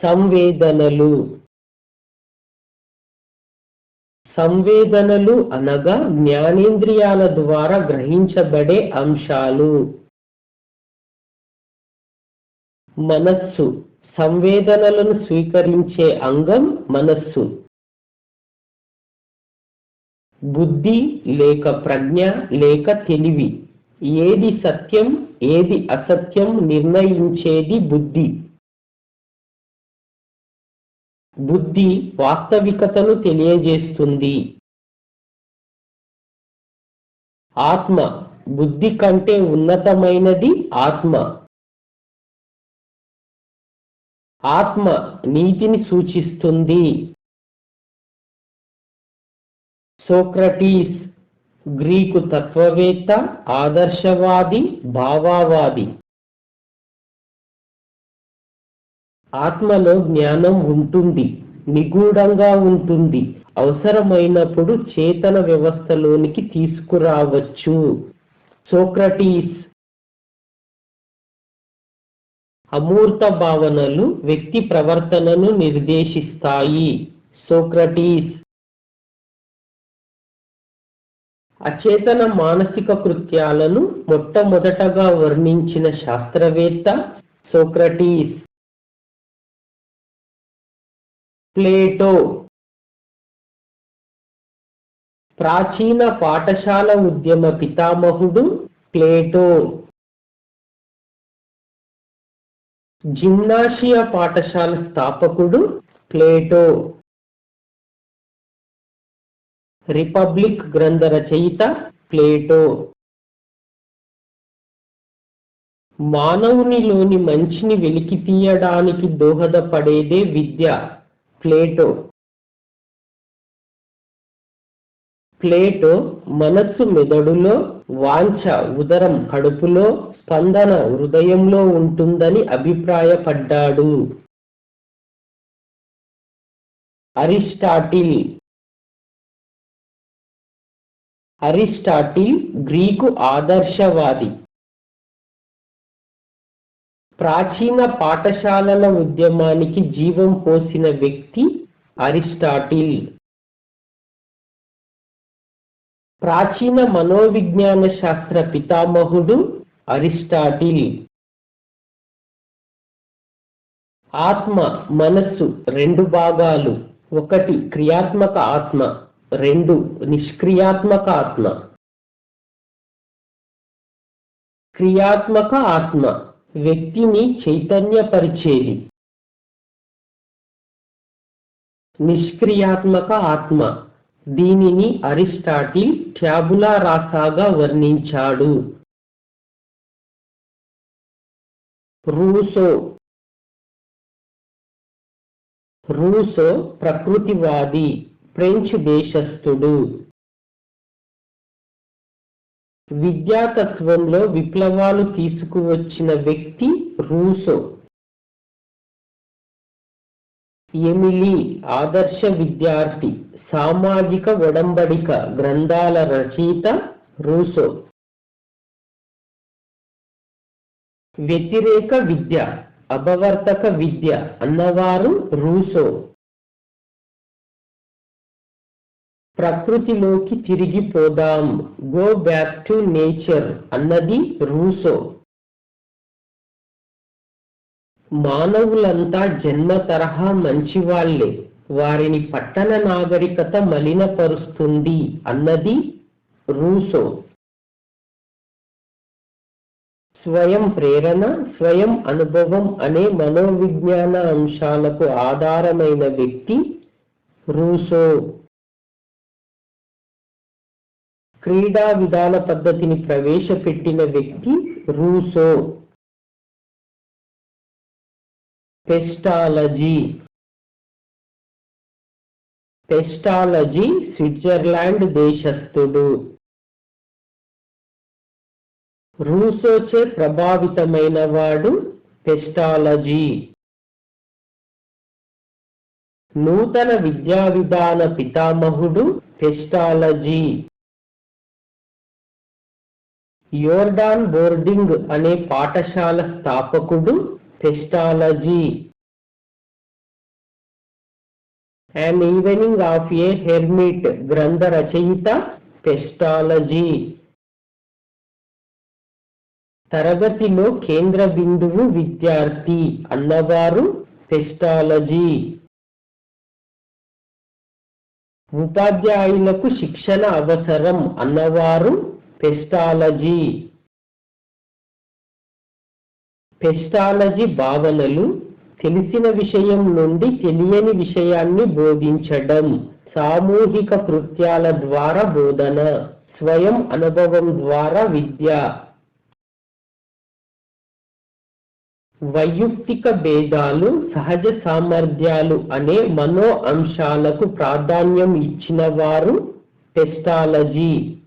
సంవేదనలు. సంవేదనలు అనగా జ్ఞానేంద్రియాల ద్వారా గ్రహించబడే అంశాలు. మనస్సు. సంవేదనలను స్వీకరించే అంగం మనస్సు. బుద్ధి లేక ప్రజ్ఞ లేక తెలివి. ఏది సత్యం ఏది అసత్యం నిర్ణయించేది బుద్ధి. బుద్ధి వాస్తవికతను తెలియజేస్తుంది. ఆత్మ. బుద్ధి కంటే ఉన్నతమైనది ఆత్మ. ఆత్మ నీతిని సూచిస్తుంది. సోక్రటీస్ గ్రీకు తత్వవేత్త, ఆదర్శవాది, భావవాది. ఆత్మలో జ్ఞానం ఉంటుంది, నిగూఢంగా ఉంటుంది, అవసరమైనప్పుడు చేతన వ్యవస్థలోనికి తీసుకురావచ్చు. సోక్రటీస్. అమూర్త భావనలు వ్యక్తి ప్రవర్తనను నిర్దేశిస్తాయి. సోక్రటీస్. అచేతన మానసిక కృత్యాలను మొట్టమొదటగా వర్ణించిన శాస్త్రవేత్త సోక్రటీస్. ప్లేటో. ప్రాచీన పాఠశాల ఉద్యమ పితామహుడు ప్లేటో. జిమ్నాషియా పాఠశాల స్థాపకుడు ప్లేటో. రిపబ్లిక్ గ్రంథ రచయిత ప్లేటో. మానవునిలోని మంచిని వెలికి తీయడానికి దోహదపడేదే విద్య. ప్లేటో. ప్లేటో మనస్సు మెదడులో, వాంఛ ఉదరం కడుపులో, స్పందన హృదయంలో ఉంటుందని అభిప్రాయపడ్డాడు. అరిస్టాటిల్. అరిస్టాటిల్ గ్రీకు ఆదర్శవాది. ప్రాచీన పాఠశాలల ఉద్యమానికి జీవం పోసిన వ్యక్తి అరిస్టాటిల్. ప్రాచీన మనోవిజ్ఞాన శాస్త్ర పితామహుడు అరిస్టాటిల్. ఆత్మ, మనస్సు రెండు భాగాలు. ఒకటి క్రియాత్మక ఆత్మ, రెండు నిష్క్రియాత్మక ఆత్మ. క్రియాత్మక ఆత్మ వ్యక్తిని చైతన్యపరిచేది. నిష్క్రియాత్మక ఆత్మ. దీనిని అరిస్టాటిల్ ట్యాబులా రాసాగా వర్ణించాడు. రూసో. రూసో ప్రకృతివాది, ఫ్రెంచ్ దేశస్థుడు. విద్యాతత్వంలో విప్లవాలు తీసుకువచ్చిన వ్యక్తి రూసో. ఎమిలీ ఆదర్శ విద్యార్థి, సామాజిక ఒడంబడిక గ్రంథాల రచయిత రూసో. వ్యతిరేక విద్య, అపవర్తక విద్య అన్నవారు రూసో. ప్రకృతిలోకి తిరిగిపోదాం, గో బ్యాక్ టు నేచర్ అన్నది రూసో. మానవులంతా జన్మ తరహా మంచివాళ్లే, వారిని పట్టణ నాగరికత మలినపరుస్తుంది అన్నది రూసో. స్వయం ప్రేరణ, స్వయం అనుభవం అనే మనోవిజ్ఞాన అంశాలకు ఆధారమైన వ్యక్తి రూసో. క్రీడా విధాన పద్ధతిని ప్రవేశపెట్టిన వ్యక్తి రూసో. పెస్టాలజీ. పెస్టాలజీ స్విట్జర్లాండ్ దేశస్థుడు. రూసోచే ప్రభావితమైన వాడు పెస్టాలజీ. నూతన విద్యా విధాన పితామహుడు పెస్టాలజీ. యోర్డాన్ బోర్డింగ్ అనే పాఠశాల స్థాపకుడు పెస్టాలజీ. An Evening of a Hermit గ్రంథ రచయిత పెస్టాలజీ. తరగతిలో కేంద్ర బిందువు విద్యార్థి అన్నవారు పెస్టాలజీ. ఉపాధ్యాయులకు శిక్షణ అవసరం అన్నవారు పెస్టాలజీ. పెస్టాలజీ భావనలు తెలిసిన విషయం నుండి తెలియని విషయాన్ని బోధించడం, సామూహిక కృత్యాల ద్వారా బోధన, స్వయం అనుభవం ద్వారా విద్య. వైయక్తిక భేదాలు, సహజ సామర్థ్యాలు అనే మనో అంశాలకు ప్రాధాన్యం ఇచ్చిన వారు పెస్టాలజీ.